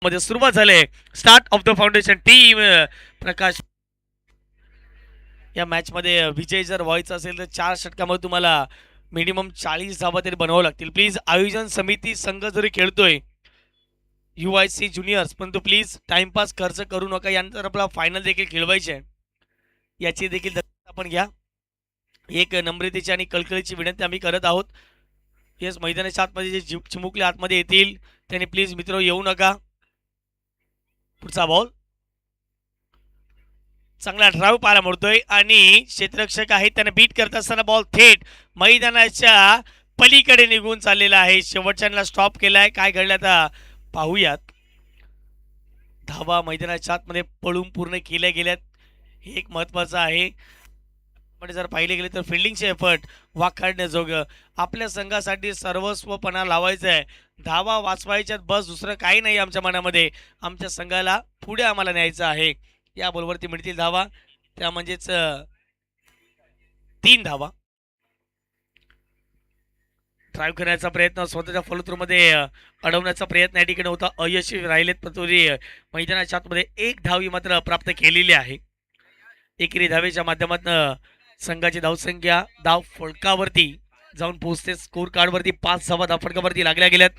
मध्ये सुरुवात झाली. Start of the foundation team. Prakash, या मॅच मध्ये विजय जर व्हायचा असेल तर 4 षटकामध्ये तुम्हाला मिनिमम 40 धावा तरी बनवावं लागतील. प्लीज, आयोजन समिती संघ जरी खेळतोय UIC ज्युनियर्स, पण तो प्लीज टाइमपास खर्च करू नका. यानंतर आपला फायनल देखील खेळवायचे आहे, याची देखील आपण घ्या. एक नम्रतेची आणि कळकळीची विनंती आम्ही करत आहोत. येस, मैदानाच्या आतमध्ये जे चिमुकले आतमध्ये येतील त्यांनी प्लीज मित्र येऊ नका. पुढचा बॉल चांगला ड्राईव्ह पाहायला मिळतोय आणि क्षेत्ररक्षक आहेत त्यांना बीट करत असताना बॉल थेट मैदानाच्या पलीकडे निघून चाललेला आहे. शेवटच्याला स्टॉप केलाय. काय घडलं आता पाहूयात. धावा मैदानाच्या आतमध्ये पळून पूर्ण केल्या गेल्यात, हे एक महत्वाचं आहे. पण जर पाहिले गेले तर फिल्डिंगचे एफर्ट वाखाणण्याजोगं. आपल्या संघासाठी सर्वस्वपणा लावायचं आहे, धावा वाचवायच्यात बस, दुसरं काही नाही आमच्या मनामध्ये. आमच्या संघाला पुढे आम्हाला न्यायचं आहे. या बॉलवरती मिळतील धावा, त्या म्हणजेच 3 धावा. ड्राईव्ह करण्याचा प्रयत्न स्वतःच्या फॉलोथ्रूमध्ये अडवण्याचा प्रयत्न या ठिकाणी होता, अयशस्वी राहिलेत. पतोरी मैदानाच्या आतमध्ये 1 धावी मात्र प्राप्त केलेली आहे. एकेरी धावेच्या माध्यमातून संघाची धावसंख्या धाव फलकावरती जाऊन पोहोचते. स्कोर कार्डवरती 5 धावा धावफलकावरती लागल्या गेल्यात.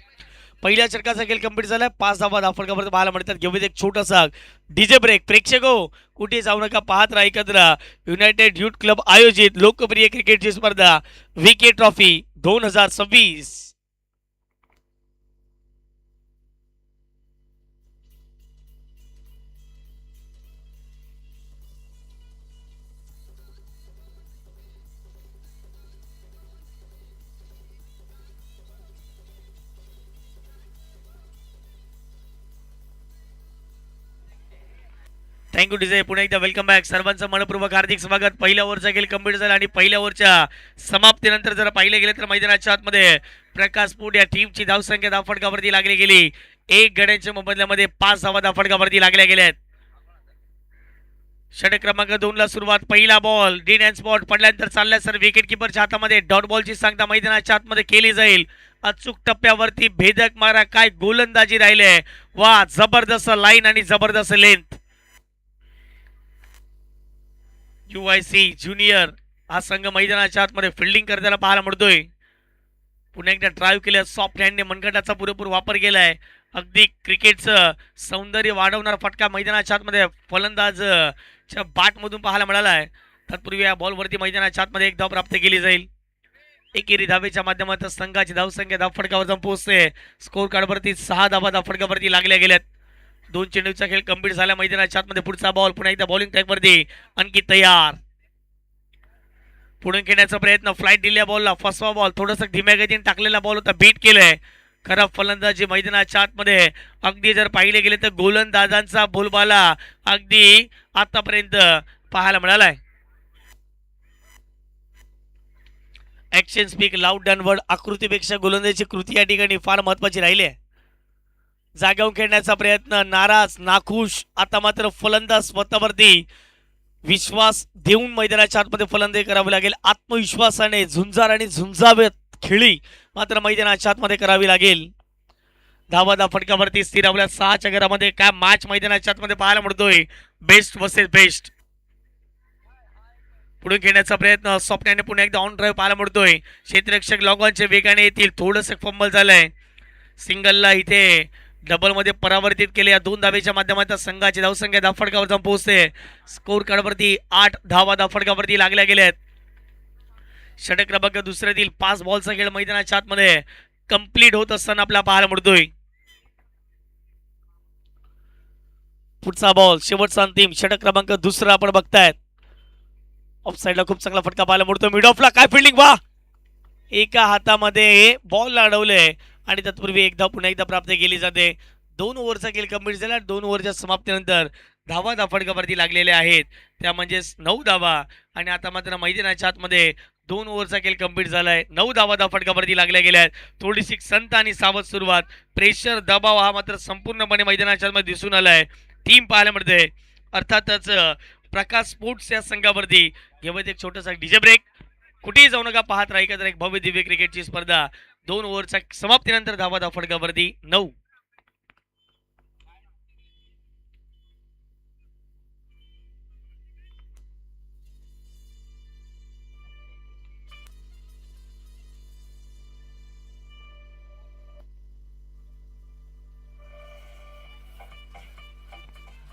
पहिल्या षटकाचा खेळ कंप्लीट झालाय. 5 धावा धावफलकावरती पाहायला मिळतात. घेऊन एक छोटासा डीजे ब्रेक. प्रेक्षको कुठे जाऊ नका, पाहत राहा एकत्र. युनायटेड युथ क्लब आयोजित लोकप्रिय क्रिकेटची स्पर्धा VK ट्रॉफी 2026. Thank you DJ. पुन्हा एकदा वेलकम बॅक. सर्वांचं मनपूर्वक हार्दिक स्वागत. पहिल्या ओव्हरचा खेळ कंप्लीट झाला आणि पहिल्या ओव्हरच्या समाप्तीनंतर जर पाहिले गेले तर मैदानाच्या आतमध्ये प्रकाश स्पोर्ट या टीमची धावसंख्या धावफलकावरती लागली गेली. 1 गड्यांच्या मोबदल्यामध्ये 5 धावा धावफलकावरती लागल्या गेल्यात. षटक क्रमांक 2 ला सुरुवात. पहिला बॉल डीन अँड स्पॉट पडल्यानंतर चालल्या सर विकेट किपरच्या हातामध्ये. डॉट बॉलची सांगता मैदानाच्या आतमध्ये केली जाईल. अचूक टप्प्यावरती भेदक मारा, काय गोलंदाजी राहिले. वा, जबरदस्त लाईन आणि जबरदस्त लेंथ. UIC ज्युनियर हा संघ मैदानाच्या आतमध्ये फिल्डिंग करताना पाहायला मिळतोय. पुन्हा एकदा ड्राईव्ह केलं, सॉफ्ट हँडने मनगटाचा पुरेपूर वापर केलाय. अगदी क्रिकेटचं सौंदर्य वाढवणारा फटका मैदानाच्या आतमध्ये फलंदाजच्या बॅटमधून पाहायला मिळालाय. तत्पूर्वी या बॉलवरती मैदानाच्या आतमध्ये 1 धाव प्राप्त केली जाईल. एकेरी धावेच्या माध्यमातून संघाची धावसंख्या धावफटकावर जाऊन पोहोचते. स्कोर कार्डवरती 6 धावा धावफटकावरती लागल्या गेल्यात. 2 चेंडूचा खेळ कंप्लीट झाला. मैदानाच्या आतमध्ये पुढचा बॉल पुन्हा एकदा बॉलिंग ट्रॅकवरती. अंकित तयार. पुढे खेळण्याचा प्रयत्न, फ्लाईट दिल्या बॉलला. फसवा बॉल, थोडंसं धीम्या गतीने टाकलेला बॉल होता, बीट केलंय. खराब फलंदाजी मैदानाच्या आतमध्ये. अगदी जर पाहिले गेले तर गोलंदाजांचा बोलबाला अगदी आतापर्यंत पाहायला मिळालाय. Action speak loud than word. आकृतीपेक्षा गोलंदाजीची कृती या ठिकाणी फार महत्वाची राहिली आहे. जाग्यावर खेळण्याचा प्रयत्न, नाराज, नाखुश. आता मात्र फलंदाज स्वतःवरती विश्वास देऊन मैदानाच्या आतमध्ये फलंदाजी करावी लागेल. आत्मविश्वासाने झुंजार आणि झुंजावेत खेळी मात्र मैदानाच्या आतमध्ये करावी लागेल. धावा फटकावरती स्थिरावल्या 6च्या घरामध्ये. काय मॅच मैदानाच्या आतमध्ये पाहायला मिळतोय. Best versus best. पुढे खेळण्याचा प्रयत्न, स्वप्नाने पुन्हा एकदा ऑन ड्राईव्ह पाहायला मिळतोय. क्षेत्ररक्षक लॉगॉनचे वेगाने येतील. थोडंसं फंबल झालंय. सिंगलला इथे डबल मध्ये परावर्तित केले. या 2 धावेच्या माध्यमातून संघाची धावसंख्या धावफटकावर जाऊन पोहोचते. स्कोर कार्डवरती 8 धावा धावफटकावरती लागल्या गेल्यात. षटक क्रमांक दुसऱ्यातील 5 बॉलचा खेळ मैदानाच्या आतमध्ये कंप्लीट होत असताना आपल्याला पाहायला मिळतोय. पुढचा बॉल शेवटचा अंतिम षटक क्रमांक दुसरा आपण बघतायत. ऑफ साईडला खूप चांगला फटका पाहायला मिळतो. मिड ऑफला काय फिल्डिंग, वा, एका हातामध्ये बॉल अडवले आणि तत्पूर्वी 1 धाव पुन्हा एकदा प्राप्त केली जाते. 2 ओव्हरचा खेळ कंप्लीट झाला. 2 ओव्हरच्या समाप्तीनंतर धावा धावफटकावरती लागलेल्या आहेत, त्या म्हणजेच 9 धावा. आणि आता मात्र मैदानाच्या आतमध्ये 2 ओव्हरचा खेळ कंप्लीट झालाय. 9 धावा धावफटकावरती लागल्या गेल्या. थोडीशी संत आणि सावध सुरुवात. प्रेशर, दबाव हा मात्र संपूर्णपणे मैदानाच्या आतमध्ये दिसून आलाय. टीम पाहायला मिळते. अर्थातच प्रकाश स्पोर्ट्स या संघावरती घेवत एक छोटासा डीजे ब्रेक. कुठेही जाऊ नका, पाहत राहा तर एक भव्य दिव्य क्रिकेटची स्पर्धा. 2 ओव्हरच्या समाप्तीनंतर धावा फटकावरती 9.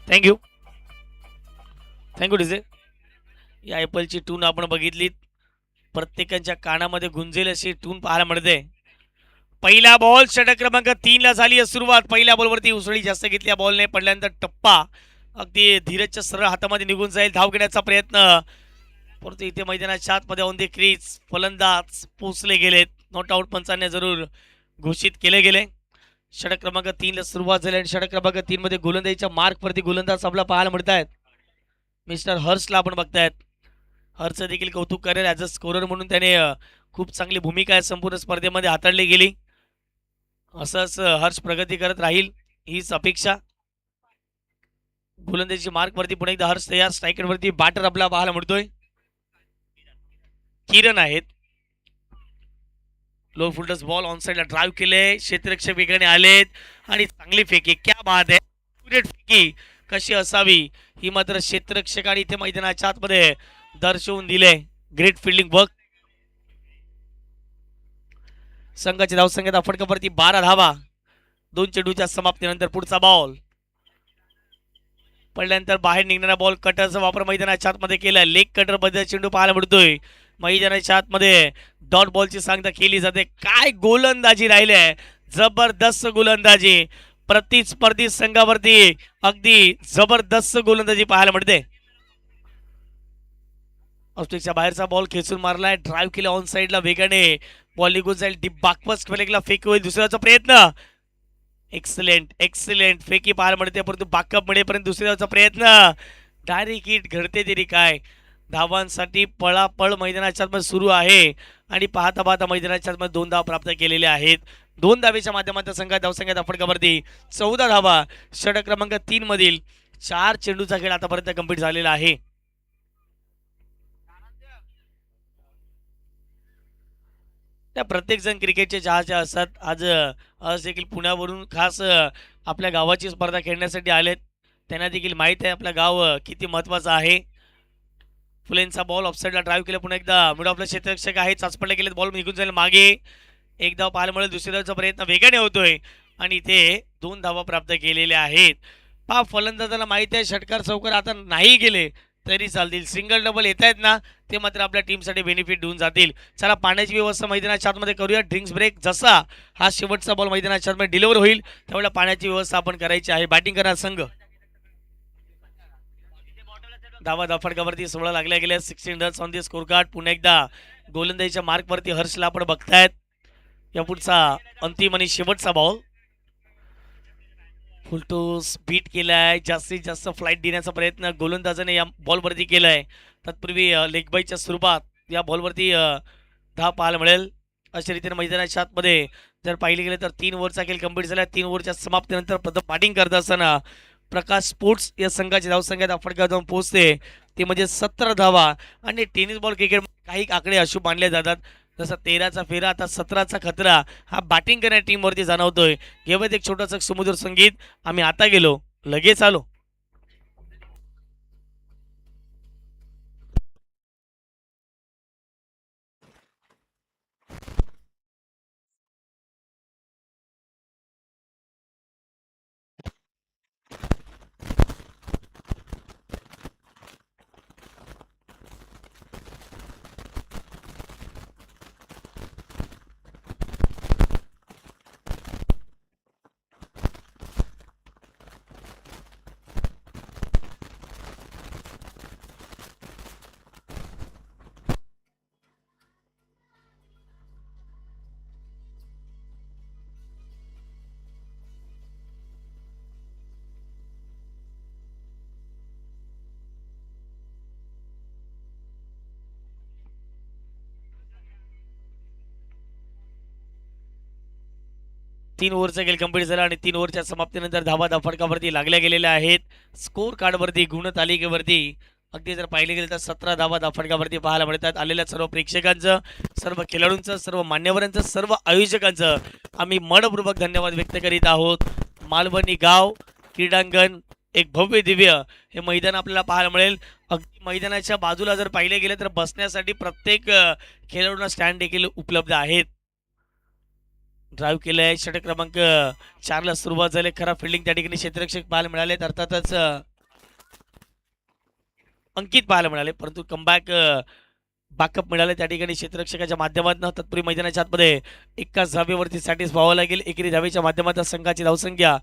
Thank you thank you DJ. या ची टून आपण बघितली, प्रत्येकाच्या कानामध्ये गुंजेल अशी टून पाहायला मिळते. पहिला बॉल षटक क्रमांक 3 ला झाली आहे सुरुवात. पहिल्या बॉलवरती उसळी जास्त घेतल्या बॉलने पडल्यानंतर टप्पा अगदी धीरजच्या सरळ हातामध्ये निघून जाईल. धाव घेण्याचा प्रयत्न, परंतु इथे मैदानाच्या आतमध्ये ऑन द क्रीज फलंदाज पोचले गेलेत. नॉट आउट पंचांनी जरूर घोषित केले गेले. षटक क्रमांक 3 ला सुरुवात झाली आणि षटक क्रमांक 3 मध्ये गोलंदाजीच्या मार्कवरती गोलंदाज आपला पाहायला मिळत आहेत. मिस्टर हर्षला आपण बघतायत. हर्ष देखील कौतुक करेल, ॲज अ स्कोरर म्हणून त्याने खूप चांगली भूमिका आहे संपूर्ण स्पर्धेमध्ये हाताळली गेली. असंच हर्ष प्रगती करत राहील हीच अपेक्षा. गोलंदाजीच्या मार्कवरती पुन्हा एकदा हर्ष तयार. स्ट्रायकरवरती बॅटर आपला पाहायला मिळतोय. किरण आहेत. लो फुलटस बॉल ऑन साइडला ड्राईव्ह केले, क्षेत्ररक्षक वेगाने आलेत आणि चांगली फेकी. क्या बात आहे, ग्रेट फेकी कशी असावी ही मात्र क्षेत्ररक्षकांनी इथे मैदानाच्या आतमध्ये दर्शवून दिले. Great fielding work. संघाची धावसंख्या फटकावरती 12 धावा. 2 चेंडूच्या समाप्तीनंतर पुढचा बॉल पडल्यानंतर बाहेर निघणारा बॉल कटरचा वापर मैदानाच्या आतमध्ये केला. लेग कटर मध्ये चेंडू पाहायला मिळतोय. मैदानाच्या आतमध्ये डॉट बॉलची सांगता केली जाते. काय गोलंदाजी राहिले, जबरदस्त गोलंदाजी. प्रतिस्पर्धी संघावरती अगदी जबरदस्त गोलंदाजी पाहायला मिळते. ऑस्ट्रेलियाच्या बाहेरचा बॉल खेचून मारलाय, ड्राईव्ह केला ऑन साइडला वेगाने. बॉल निघून जाईल, डीप बाकपस फेकला, फेक होईल. दुसऱ्याचा प्रयत्न, एक्सलेंट एक्सलेंट फेकी पाहायला मिळते, परंतु बाकअप मिळेपर्यंत दुसऱ्याचा प्रयत्न. डायरेक्ट हिट घडते तरी काय. धावांसाठी पळापळ मैदानाच्या आतमध्ये सुरू आहे आणि पाहता पाहता मैदानाच्या आतमध्ये 2 धावा प्राप्त केलेल्या आहेत. 2 धावेच्या माध्यमातून संघात धावसंख्या फटकावरती 14 धावा. षटक क्रमांक 3 मधील 4 चेंडूचा खेळ आतापर्यंत कंप्लीट झालेला आहे. त्या प्रत्येक जण क्रिकेटचे चहाचे असतात. आज देखील पुण्यावरून खास आपल्या गावाची स्पर्धा खेळण्यासाठी आलेत. त्यांना देखील माहीत आहे आपलं गाव किती महत्त्वाचं आहे. फुलेंचा बॉल ऑफसाईडला ड्राईव्ह केला. पुन्हा एकदा मिड ऑफला क्षेत्ररक्षक आहे, चाचपडला गेले, बॉल निघून जाईल मागे. एक धाव पाहायला मिळेल. दुसऱ्या धावचा प्रयत्न वेगाने होतोय आणि इथे 2 धावा प्राप्त केलेल्या आहेत. फलंदाजाला माहिती आहे षटकार चौकार आता नाही गेले तरी चालतील. सिंगल डबल येत आहेत ना, ते मात्र आपल्या टीमसाठी बेनिफिट देऊन जातील. चला पाण्याची व्यवस्था मैदानाच्या आतमध्ये करूया. ड्रिंक्स ब्रेक, जसा हा शेवटचा बॉल मैदानाच्या आतमध्ये डिलिव्हर होईल त्यावेळेला पाण्याची व्यवस्था आपण करायची आहे. बॅटिंग करणार संघ. धावा फटकावरती 16 लागल्या गेल्या. 16 runs on the score card. पुन्हा एकदा गोलंदाजीच्या मार्कवरती हर्षला आपण बघतायत. या पुढचा अंतिम आणि शेवटचा बॉल. फुलटोस बीट केलाय, जास्तीत जास्त फ्लाईट देण्याचा प्रयत्न गोलंदाजाने या बॉलवरती केलाय. तत्पूर्वी लेग बायच्या स्वरूपात या बॉलवरती धाव पाहायला मिळेल. अशा रीतीने मैदानाच्या आतमध्ये जर पाहिले गेले तर 3 ओव्हरचा खेळ कंप्लीट झाला. 3 ओव्हरच्या समाप्तीनंतर प्रथम बॅटिंग करत असताना प्रकाश स्पोर्ट्स या संघाची धावसंख्या फटका जाऊन पोहोचते ते म्हणजे 17 धावा. आणि टेनिस बॉल क्रिकेट काही आकडे अशुभ मानले जातात, जसं 13चा फेरा आता 17चा खतरा हा बॅटिंग करणाऱ्या टीमवरती जाणवतोय. घेऊयात एक छोटंसं सुमधुर संगीत. आम्ही आता गेलो, लगेच आलो. तीन ओव्हरचा खेळ कंप्लीट झाला आणि 3 ओव्हरच्या समाप्तीनंतर धावा फटकावरती लागल्या गेलेल्या आहेत. स्कोर कार्डवरती गुणतालिकेवरती अगदी जर पाहिले गेले तर 17 धावा फटकावरती पाहायला मिळतात. आलेल्या सर्व प्रेक्षकांचं, सर्व खेळाडूंचं, सर्व मान्यवरांचं, सर्व आयोजकांचं आम्ही मनपूर्वक धन्यवाद व्यक्त करीत आहोत. मालवणी गाव क्रीडांगण एक भव्य दिव्य हे मैदान आपल्याला पाहायला मिळेल. अगदी मैदानाच्या बाजूला जर पाहिले गेले तर बसण्यासाठी प्रत्येक खेळाडूंना स्टँड देखील उपलब्ध आहेत. ड्राईव्ह केलंय. षटक क्रमांक 4 ला सुरुवात झाली. खरा फिल्डिंग त्या ठिकाणी क्षेत्ररक्षक पाहायला मिळाले. अर्थातच अंकित पाहायला मिळाले, परंतु कमबॅक बॅकअप मिळाले त्या ठिकाणी क्षेत्ररक्षकाच्या माध्यमातून. तत्पूर्वी मैदानाच्या आतमध्ये एकाच धावेवरती सॅटिस व्हावं लागेल. एकेरी धावेच्या माध्यमातून संघाची धावसंख्या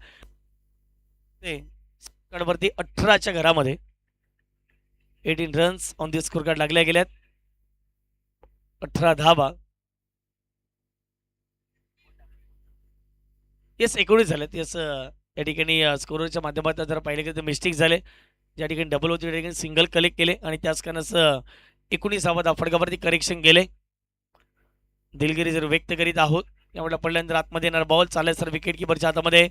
वरती 18च्या घरामध्ये 18 runs on the score card लागल्या गेल्यात. 18 धावा. येस 19 झालेत. येस या ठिकाणी स्कोरच्या माध्यमातून जर पाहिले गेलं तर मिस्टेक झाले. ज्या ठिकाणी डबल होती त्या ठिकाणी सिंगल कलेक्ट केले आणि त्याच कारणाचं 19वा धाव फटकावरती करेक्शन गेले. दिलगिरी जर व्यक्त करीत आहोत. त्यामुळे पडल्यानंतर आतमध्ये येणार बॉल चालले सर विकेट किपरच्या हातामध्ये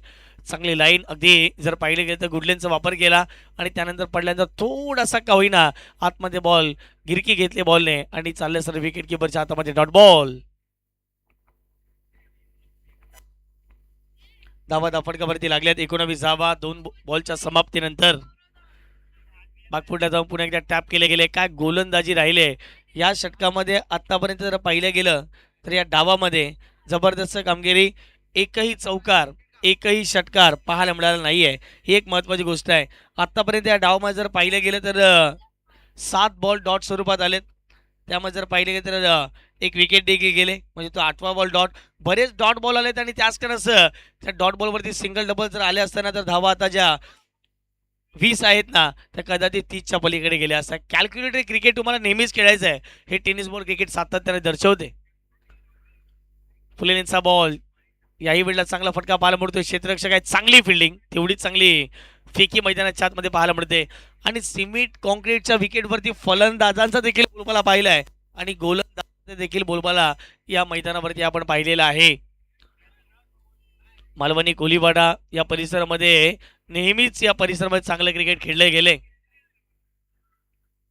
चांगली लाईन. अगदी जर पाहिले गेलं तर गुडलेनचा वापर केला आणि त्यानंतर पडल्यानंतर थोडासा का होईना आतमध्ये बॉल गिरकी घेतली बॉलने आणि चालले सर विकेट किपरच्या हातामध्ये डॉट बॉल. धावा फटकावरती लागल्यात. 19 धावा 2 बॉलच्या समाप्तीनंतर. बागपुढला जाऊन पुन्हा एकदा टॅप केले गेले. काय गोलंदाजी राहिले या षटकामध्ये आतापर्यंत जर पाहिलं गेलं तर या डावामध्ये जबरदस्त कामगिरी. एकही चौकार एकही षटकार पाहायला मिळाला नाहीये. ही एक महत्त्वाची गोष्ट आहे. आतापर्यंत या डावामध्ये जर पाहिलं गेलं तर 7 बॉल डॉट स्वरूपात आलेत. त्यामध्ये जर पाहिले गेले तर एक विकेट देखील गेले, म्हणजे तो 8वा बॉल डॉट. बरेच डॉट बॉल आलेत आणि त्याच कारणाचं त्या डॉट बॉलवरती सिंगल डबल जर आले असताना तर धावा आता ज्या 20 आहेत ना तर कदाचित 30च्या पलीकडे गेले असतात. कॅल्क्युलेटेड क्रिकेट तुम्हाला नेहमीच खेळायचं आहे. हे टेनिस बॉल क्रिकेट सातत्याने दर्शवते. फुलेंचा बॉल याही वेळेला चांगला फटका पाहायला मिळतोय. क्षेत्ररक्षक आहे, चांगली फिल्डिंग, तेवढीच चांगली फेकी मैदानाच्या आतमध्ये पाहायला मिळते. आणि सिमेंट कॉन्क्रीटच्या विकेटवरती फलंदाजांचा देखील बोलबाला पाहिला आहे आणि गोलंदाजांचा देखील बोलबाला या मैदानावरती आपण पाहिलेला आहे. मालवणी कोलीवाडा या परिसरामध्ये नेहमीच या परिसरामध्ये चांगले क्रिकेट खेळले गेले.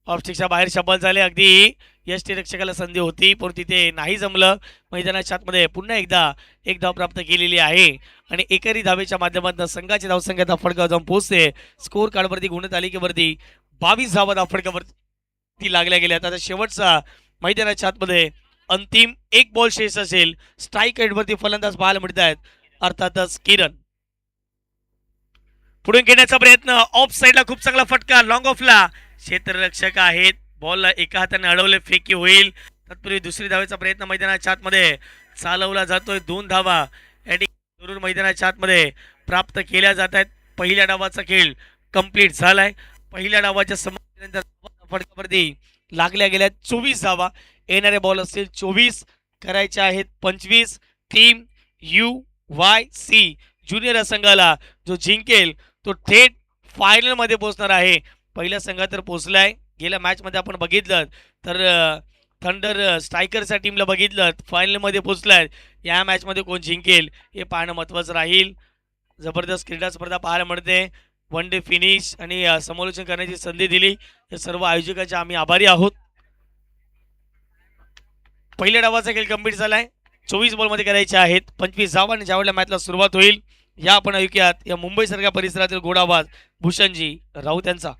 ऑफस्टिकच्या बाहेर शबल झाले. अगदी यष्टीरक्षकाला संधी होती पण तिथे नाही जमलं. मैदानाच्या आतमध्ये पुन्हा एकदा एक धाव प्राप्त केलेली आहे आणि एकेरी धावेच्या माध्यमातून संघाची धावसंख्या फटका जाऊन पोहोचते. स्कोर कार्डवरती गुणतालिकेवरती 22 धावा फटकावरती लागल्या गेल्या. आता शेवटचा मैदानाच्या आतमध्ये अंतिम एक बॉल शेष असेल. स्ट्राईक रेटवरती फलंदाज पाहायला मिळत आहेत, अर्थातच किरण. पुढून घेण्याचा प्रयत्न ऑफ साईडला खूप चांगला फटका लॉंग ऑफला. क्षेत्ररक्षक आहेत, बॉलला एका हाताने अडवले, फेकी होईल. तत्पूर्वी दुसरी धावेचा प्रयत्न मैदानाच्या आतमध्ये चालवला जातोय. 2 धावा या ठिकाणी मैदानाच्या आतमध्ये प्राप्त केल्या जात आहेत. पहिल्या डावाचा खेळ कंप्लीट झालाय. पहिल्या डावाच्या समाप्तीनंतर फटकावरती लागल्या गेल्या 24 धावा. येणारे बॉल असतील 24, करायचे आहेत 25. टीम UYC ज्युनियर संघाला जो जिंकेल तो थेट फायनल मध्ये पोहोचणार आहे. पहिल्या संघात तर पोहोचलाय. गेल्या मॅच मध्ये आपण बघितलं तर थंडर स्ट्रायकरच्या टीमला बघितलं फायनल मध्ये पोहोचलाय. या मॅच मध्ये कोण जिंकेल हे पाहणं महत्त्वाचं राहील. जबरदस्त क्रीडा स्पर्धा पाहायला मिळते. वन डे फिनिश आणि समालोचन करण्याची संधी दिली या सर्व आयोजकांचे आम्ही आभारी आहोत. पहिल्या डावाचा खेळ कंप्लीट झालाय. 24 बॉलमध्ये करायचे आहेत 25 धावा आणि ज्यावेळेला मॅचला सुरुवात होईल या आपण ऐकूयात या मुंबई सारख्या परिसरातील गोड आवाज भूषणजी राऊत यांचा.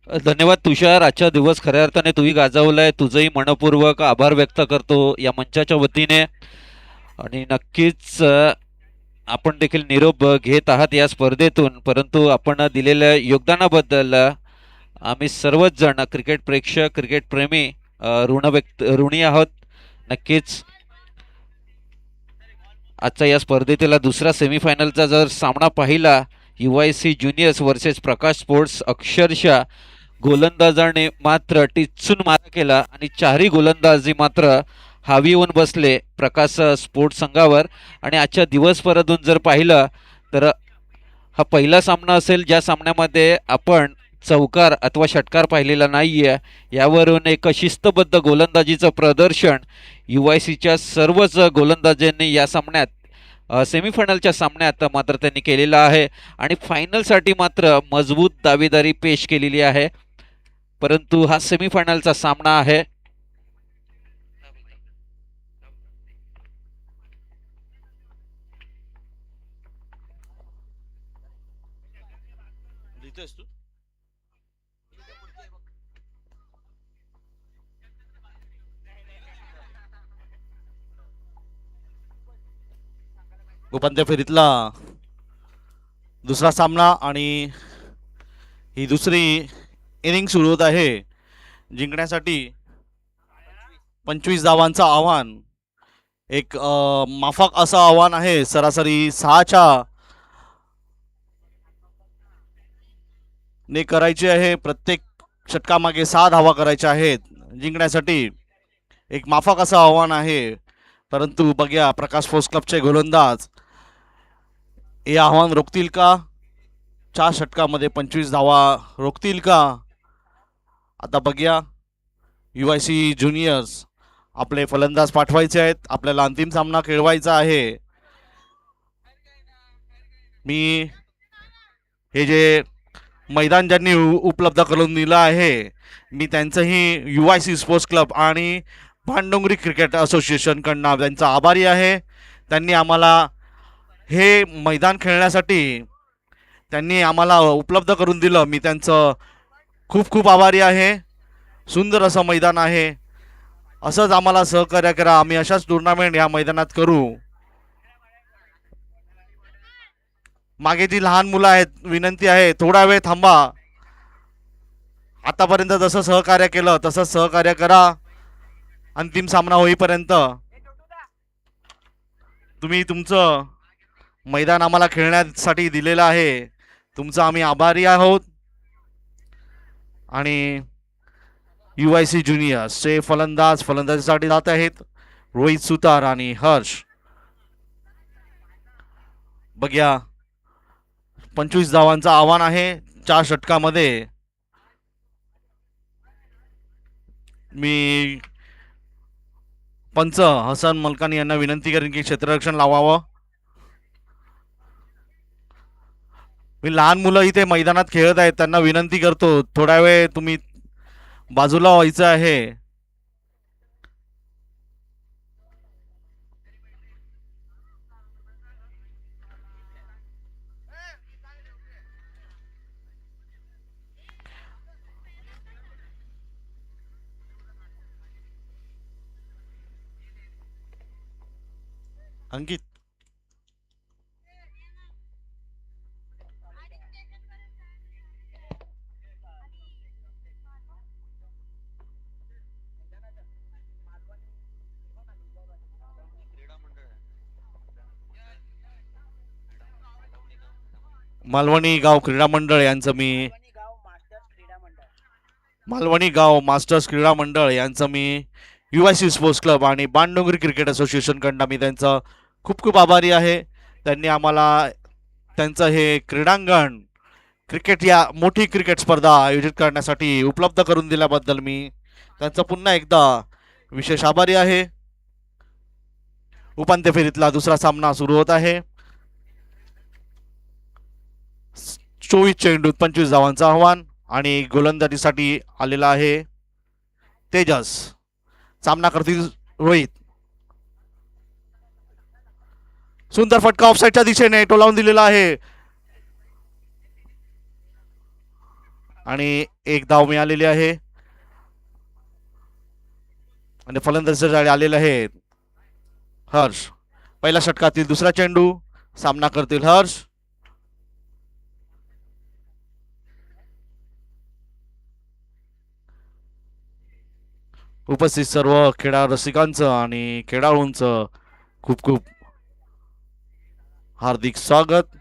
धन्यवाद तुषार. आजचा दिवस खऱ्या अर्थाने तुम्ही गाजवलाय. तुझंही मनपूर्वक आभार व्यक्त करतो या मंचाच्या वतीने. आणि नक्कीच आपण देखील निरोप घेत आहात या स्पर्धेतून, परंतु आपण दिलेल्या योगदानाबद्दल आम्ही सर्वच जण क्रिकेट प्रेक्षक, क्रिकेट प्रेमी ऋणी आहोत. नक्कीच आजचा या स्पर्धेतील दुसरा सेमीफायनलचा जर सामना पाहिला UYC ज्युनियर्स वर्सेस प्रकाश स्पोर्ट्स, अक्षरशः गोलंदाजाने मात्र टिचून मारा केला आणि चारही गोलंदाजी मात्र हावी होऊन बसले प्रकाश स्पोर्ट्स संघावर. आणि आजच्या दिवसभरातून जर पाहिलं तर हा पहिला सामना असेल ज्या सामन्यामध्ये आपण चौकार अथवा षटकार पाहिलेला नाहीये. यावरून एक शिस्तबद्ध गोलंदाजीचं प्रदर्शन UYCच्या सर्वच गोलंदाजांनी या सामन्यात सेमीफायनलच्या सामन्यात मात्र त्यांनी केलेलं आहे आणि फायनलसाठी मात्र मजबूत दावेदारी पेश केलेली आहे. परंतु हा सेमीफायनलचा सामना आहे. उपांत्य फेरीतला दुसरा सामना आणि ही दुसरी इनिंग सुरू होत आहे. जिंकण्यासाठी 25 धावांचं आव्हान, एक माफक असं आव्हान आहे. सरासरी 6च्या ने करायची आहे. प्रत्येक षटकामागे 6 धावा करायच्या आहेत. जिंकण्यासाठी एक माफक असं आव्हान आहे. परंतु बघूया प्रकाश स्पोर्ट्स क्लबचे गोलंदाज हे आव्हान रोखतील का? 4 षटकामध्ये 25 धावा रोखतील का? आता बघूया. UIC ज्युनियर्स आपले फलंदाज पाठवायचे आहेत. आपल्याला अंतिम सामना खेळवायचा आहे. मी हे जे मैदान ज्यांनी उपलब्ध करून दिलं आहे, मी त्यांचंही UIC स्पोर्ट्स क्लब आणि भानडोंगरी क्रिकेट असोसिएशनकडनं त्यांचा आभारी आहे. त्यांनी आम्हाला हे मैदान खेळण्यासाठी त्यांनी आम्हाला उपलब्ध करून दिलं. मी त्यांचं खूप खूप आभारी आहे. सुंदर असं मैदान आहे. असंच आम्हाला सहकार्य करा. आम्ही अशाच टुर्नामेंट या मैदानात करू. मागे जी लहान मुलं आहेत, विनंती आहे थोडा वेळ थांबा. आतापर्यंत जसं सहकार्य केलं तसंच सहकार्य करा अंतिम सामना होईपर्यंत. तुम्ही तुमचं मैदान आम्हाला खेळण्यासाठी दिलेलं आहे. तुमचं आम्ही आभारी आहोत. आणि UIC ज्युनियर्सचे फलंदाजीसाठी जात आहेत रोहित सुतार आणि हर्ष. बघूया 25 धावांचं आव्हान आहे 4 षटकामध्ये. मी पंच हसन मलकानी यांना विनंती करेन की क्षेत्ररक्षण लावावं. मी लहान मुलं इथे मैदानात खेळत आहेत, त्यांना विनंती करतो थोडा वेळ तुम्ही बाजूला व्हायचं आहे. अंकित मालवणी गाव क्रीडा मंडळ यांचं मी UIC स्पोर्ट्स क्लब आणि बाणडोंगरी क्रिकेट असोसिएशनकडनं मी त्यांचं खूप खूप आभारी आहे. त्यांनी आम्हाला त्यांचं हे क्रीडांगण क्रिकेट या मोठी क्रिकेट स्पर्धा आयोजित करण्यासाठी उपलब्ध करून दिल्याबद्दल मी त्यांचा पुन्हा एकदा विशेष आभारी आहे. उपांत्य फेरीतला दुसरा सामना सुरू होत आहे. 24 चेंडूत 25 धावांचं आव्हान आणि गोलंदाजीसाठी आलेला आहे तेजस. सामना करतील रोहित. सुंदर फटका ऑफसाईडच्या दिशेने टोलावून दिलेला आहे आणि एक धाव मिळालेली आहे. आणि फलंदाजीसाठी आलेले आहेत हर्ष. पहिल्या षटकातील दुसरा चेंडू. सामना करतील हर्ष. उपस्थित सर्व क्रीडा रसिकांचं आणि खेळाडूंचं खूप खूप हार्दिक स्वागत.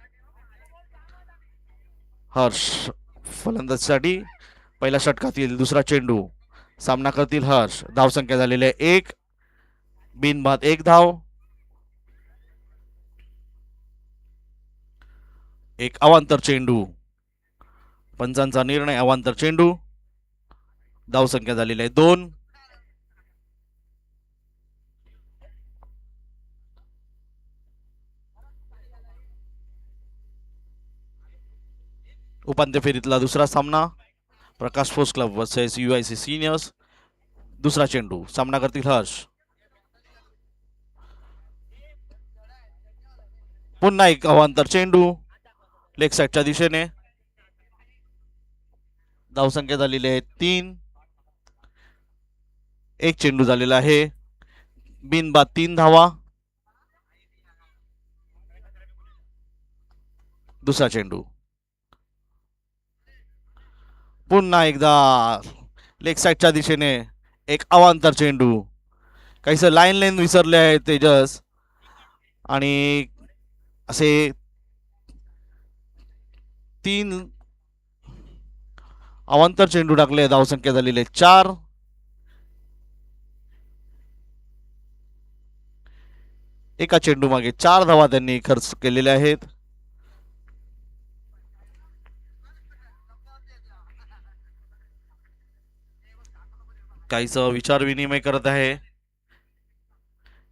हर्ष फलंदाजीसाठी पहिल्या षटकातील दुसरा चेंडू. सामना करतील हर्ष. धावसंख्या झालेली आहे 1. बिनबाद 1 धाव. एक अवांतर चेंडू. पंचांचा निर्णय अवांतर चेंडू. धावसंख्या झालेली आहे 2. उपांत्य फेरीतला दुसरा सामना Prakash sports club versus UIC seniors. दुसरा चेंडू. सामना करतील हर्ष. पुन्हा एक अवांतर चेंडू लेग साईडच्या दिशेने. धावसंख्या झालेली आहे 3. एक चेंडू झालेला आहे. बिनबाद 3 धावा. दुसरा चेंडू. पुन्हा एकदा लेग साईडच्या दिशेने एक अवांतर चेंडू. काहीसं लाईन विसरले आहे तेजस आणि असे 3 अवांतर चेंडू टाकले. धावसंख्या झालेली 4. एका चेंडू मागे 4 धावा त्यांनी खर्च केलेल्या आहेत. काहीच विचार विनिमय करत आहे.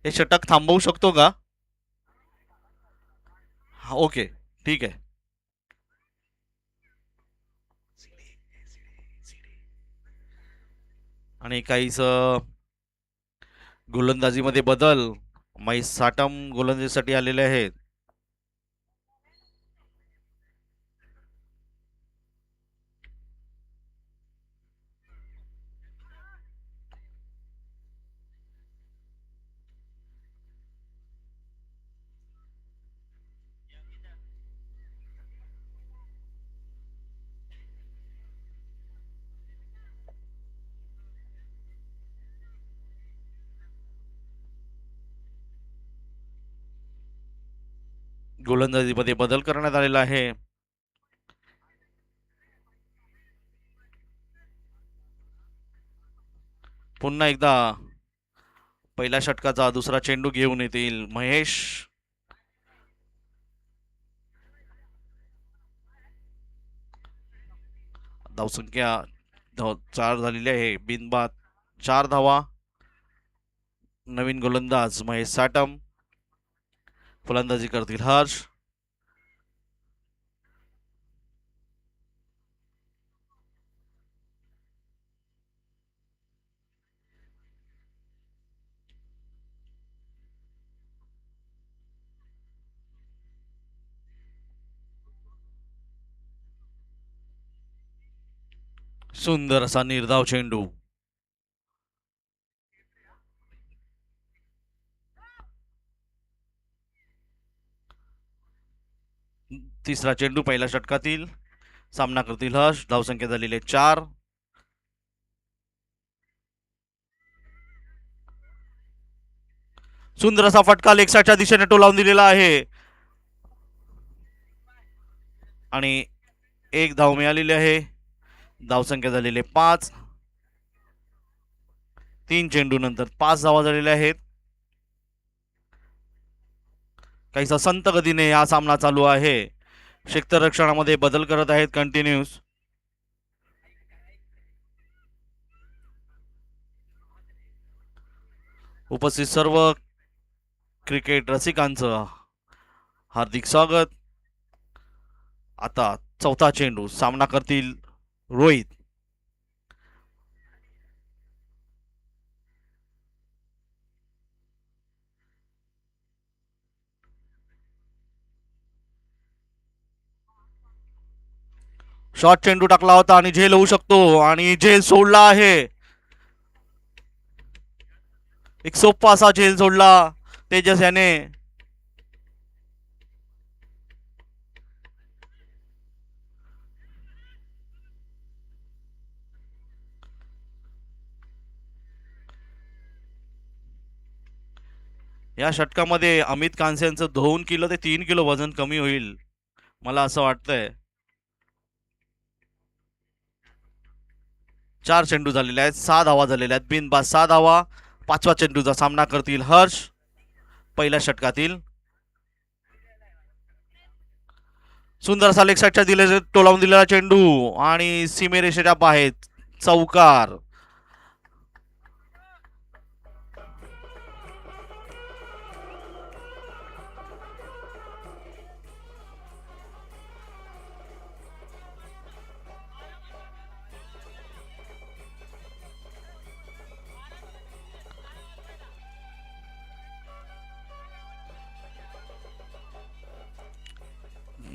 हे षटक थांबवू शकतो का? ओके, ठीक आहे. आणि काहीच गोलंदाजीमध्ये बदल. महेश साटम गोलंदाजीसाठी आलेले आहेत. गोलंदाजीमध्ये बदल करण्यात आलेला आहे. पुन्हा एकदा पहिल्या षटकाचा दुसरा चेंडू घेऊन येतील महेश. धावसंख्या 4 झालेली आहे. बिनबाद 4 धावा. नवीन गोलंदाज महेश साटम. फलंदाजी करतील हर्ष. सुंदर असा निर्धाव चेंडू. तिसरा चेंडू पहिल्या षटकातील. सामना करतील हर्ष. धावसंख्या झालेली 4. सुंदर असा फटका लेग साईडच्या दिशेने टोलावून दिलेला आहे आणि 1 धाव मिळालेली आहे. धावसंख्या झालेली 5. 3 चेंडू नंतर 5 धावा झालेल्या आहेत. काहीसा संत गतीने हा सामना चालू आहे. क्षेत्ररक्षणामध्ये बदल करत आहेत कंटिन्यूस. उपस्थित सर्व क्रिकेट रसिकांचं हार्दिक स्वागत. आता चौथा चेंडू. सामना करतील रोहित. शॉर्ट चेंडू टाकला होता आणि झेल होऊ शकतो आणि झेल सोडला आहे. एक सोपा असा झेल सोडला तेजस याने. या षटकामध्ये अमित कांसेंचं 2 किलो ते 3 किलो वजन कमी होईल मला असं वाटतंय. 4 चेंडू झालेले आहेत. 6 धावा झालेल्या आहेत. बिनबाद 6 धावा. 5व्या चेंडूचा सामना करतील हर्ष. पहिल्या षटकातील. सुंदर असा लेग साईडच्या दिले टोलावून दिलेला चेंडू आणि सीमेरेषेच्या बाहेर चौकार.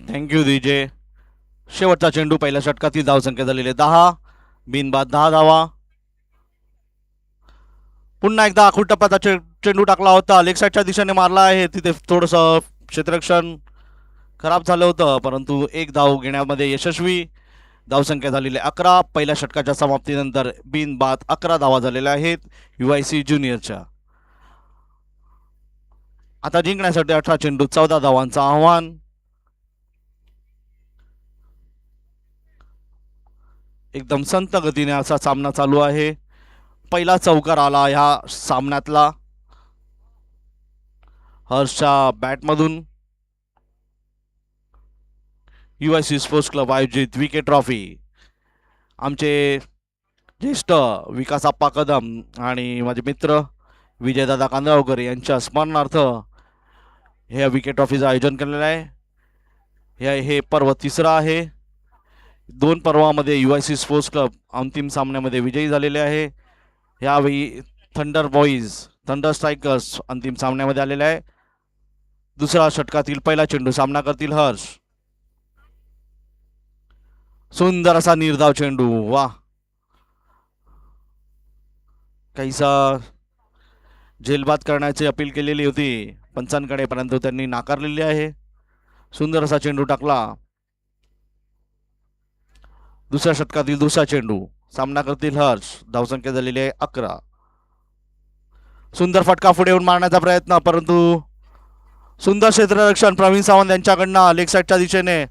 Thank you DJ. शेवटचा चेंडू पहिल्या षटकातील. धावसंख्या झालेली 10. बिनबाद 10 धावा. पुन्हा एकदा आखूड टप्प्याचा चेंडू टाकला होता. लेग साईडच्या दिशेने मारला आहे. तिथे थोडस क्षेत्ररक्षण खराब झालं होतं परंतु 1 धाव घेण्यामध्ये यशस्वी. धावसंख्या झालेली 11. पहिल्या षटकाच्या समाप्तीनंतर बिनबाद 11 धावा झालेल्या आहेत UIC ज्युनियरच्या. आता जिंकण्यासाठी 18 चेंडू 14 धावांचं आव्हान. एकदम संत गतीने असा सामना चालू आहे. पहिला चौकार आला ह्या सामन्यातला हर्षच्या बॅटमधून. UIC स्पोर्ट्स क्लब आयोजित विकेट ट्रॉफी आमचे ज्येष्ठ विकास आप्पा कदम आणि माझे मित्र विजयदादा कांदळकर यांच्या स्मरणार्थ ह्या विकेट ट्रॉफीचं आयोजन केलेलं आहे. हे पर्व तिसरं आहे. 2 पर्वामध्ये UIC स्पोर्ट्स क्लब अंतिम सामन्यामध्ये विजयी झालेले आहे. यावेळी थंडर स्ट्रायकर्स अंतिम सामन्यामध्ये आलेले आहे. दुसऱ्या षटकातील पहिला चेंडू सामना करतील हर्ष. सुंदर असा निर्धाव चेंडू. वा, काहीसा झेलबाद करण्याची अपील केलेली होती पंचांकडे, परंतु त्यांनी नाकारलेली आहे. सुंदर असा चेंडू टाकला. दुसऱ्या षटकातील दुसरा चेंडू सामना करतील हर्ष. धावसंख्या झालेली आहे 11. सुंदर फटका पुढे येऊन मारण्याचा प्रयत्न, परंतु सुंदर क्षेत्ररक्षण प्रवीण सावंत यांच्याकडनं लेग साईडच्या दिशेने.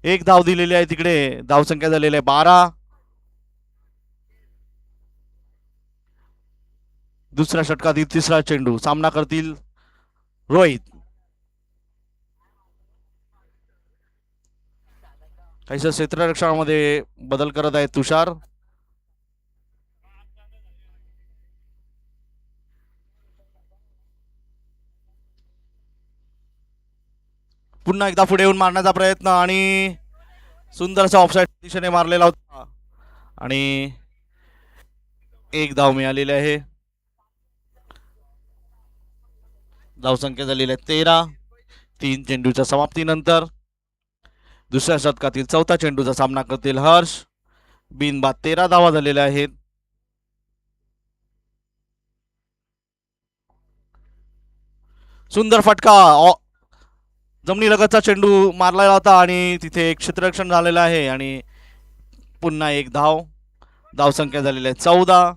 एक धाव दिलेली आहे तिकडे. धावसंख्या झालेली आहे 12. दुसऱ्या षटकातील तिसरा चेंडू सामना करतील रोहित. काहीसं क्षेत्ररक्षणामध्ये बदल करत आहे तुषार. पुन्हा एकदा पुढे येऊन मारण्याचा प्रयत्न आणि सुंदर असा ऑफसाईड दिशेने मारलेला होता आणि एक धाव मिळालेली आहे. धावसंख्या झालेली आहे 13. 3 चेंडूच्या समाप्तीनंतर दुसऱ्या षटकातील चौथा चेंडूचा सामना करतील हर्ष. बिनबाद 13 धावा झालेल्या आहेत. सुंदर फटका, जमिनीलगतचा चेंडू मारलेला होता आणि तिथे एक क्षेत्ररक्षण झालेलं आहे आणि पुन्हा एक धाव. धावसंख्या झालेली आहे 14.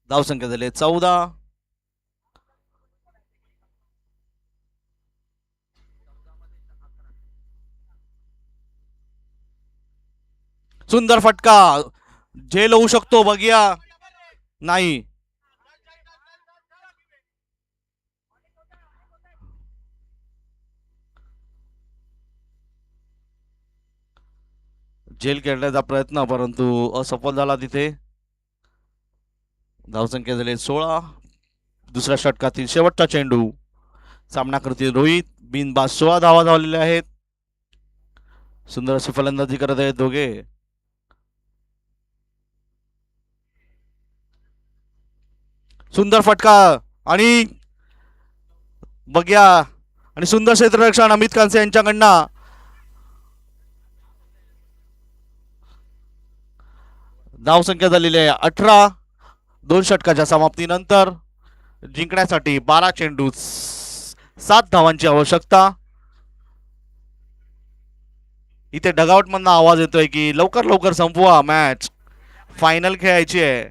धावसंख्या झाली आहे 14. सुंदर फटका, झेल होऊ शकतो, बघूया. नाही, झेल खेळण्याचा प्रयत्न परंतु असफल झाला तिथे. धावसंख्या झाली 16. दुसऱ्या षटकातील शेवटचा चेंडू सामना करतील रोहित. बिनबाद 16 धावा झालेल्या आहेत. सुंदर अशी फलंदाजी करत आहेत दोघे. सुंदर फटका आणि बघ्या आणि सुंदर क्षेत्ररक्षण अमित कांसे यांच्याकडनं. धावसंख्या झालेली आहे 18. 2 षटकाच्या समाप्तीनंतर जिंकण्यासाठी 12 चेंडू 7 धावांची आवश्यकता. इथे डगआउट मधनं आवाज येतोय की लवकर लवकर संपवा मॅच, फायनल खेळायची आहे.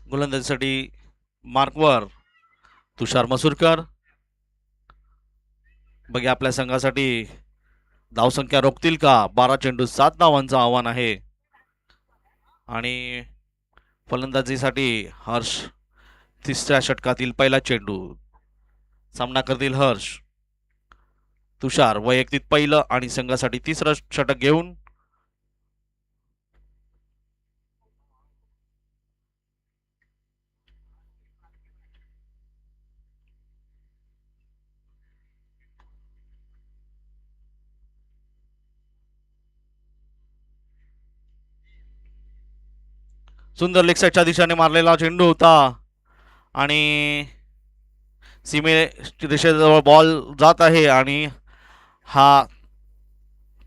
गोलंदाजीसाठी मार्कवर तुषार मसूरकर. बघा आपल्या संघासाठी धावसंख्या रोखतील का. 12 चेंडू 7 धावांचं आव्हान आहे आणि फलंदाजीसाठी हर्ष. तिसऱ्या षटकातील पहिला चेंडू सामना करतील हर्ष. तुषार वैयक्तिक पहिलं आणि संघासाठी तिसरं षटक घेऊन. सुंदर लेग साईडच्या दिशेने मारलेला चेंडू होता आणि सीमे रेषेजवळ बॉल जात आहे आणि हा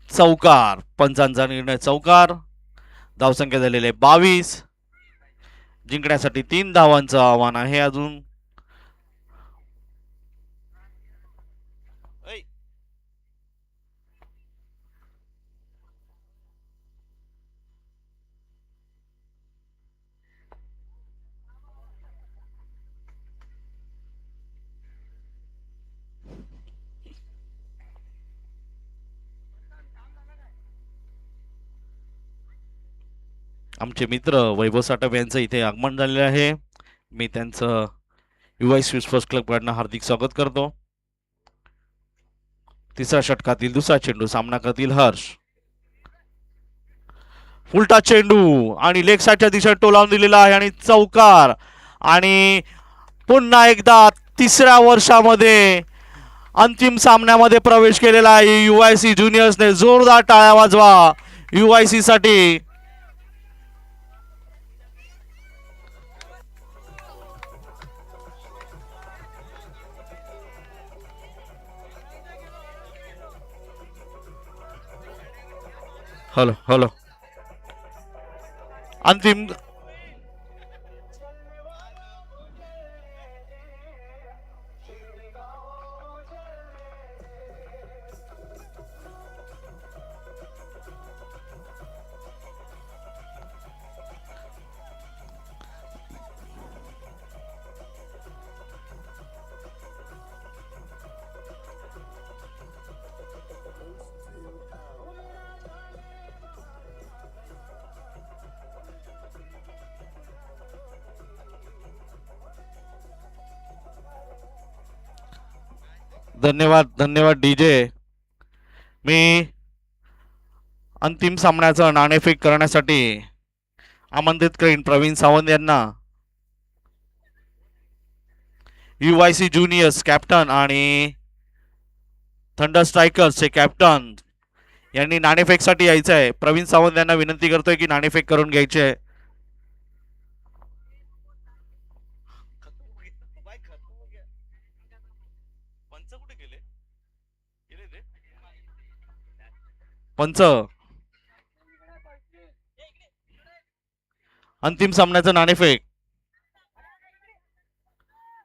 चौकार. पंचांचा निर्णय चौकार. धावसंख्या झालेले 22. जिंकण्यासाठी 3 धावांचं आव्हान आहे अजून. आमचे मित्र वैभव साटप यांचं इथे आगमन झालेलं आहे. मी त्यांचं UIC स्पोर्ट्स क्लबकडनं हार्दिक स्वागत करतो. तिसऱ्या षटकातील दुसरा चेंडू सामना करतील हर्ष. उलटा चेंडू आणि लेग साईडच्या दिशेने टोलावून दिलेला आहे आणि चौकार. आणि पुन्हा एकदा तिसऱ्या वर्षामध्ये अंतिम सामन्यामध्ये प्रवेश केलेला आहे UIC ज्युनियर्सने. जोरदार टाळ्या वाजवा UIC साठी. हॅलो हॅलो अंतिम धन्यवाद धन्यवाद DJ. मी अंतिम सामन्याचं नाणेफेक करण्यासाठी आमंत्रित करीन प्रवीण सावंत यांना. UIC ज्युनियर्स कॅप्टन आणि थंडर स्ट्रायकर्सचे कॅप्टन यांनी नाणेफेकसाठी यायचं आहे. प्रवीण सावंत यांना विनंती करतोय की नाणेफेक करून घ्यायचे आहे. पंच अंतिम सामन्याचं नाणेफेक.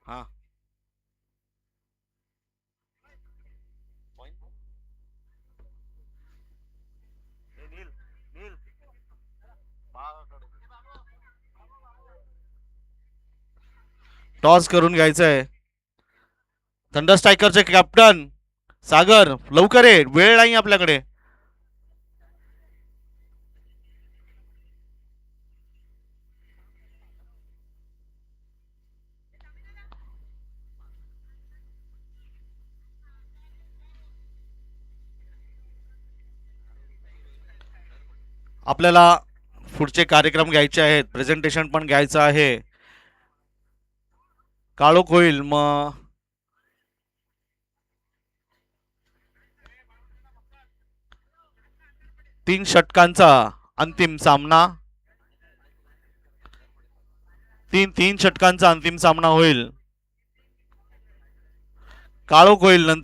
हा टॉस करून घ्यायचंय. थंडर स्ट्रायकरचे कॅप्टन सागर लवकर ये, वेळ नाही आपल्याकडे. आपल्याला पुढचे कार्यक्रम घ्यायचे आहेत, प्रेझेंटेशन पण घ्यायचं आहे. काळोख होईल मग. तीन षटकांचा अंतिम सामना. तीन षटकांचा अंतिम सामना होईल. काळोख होईल नंतर.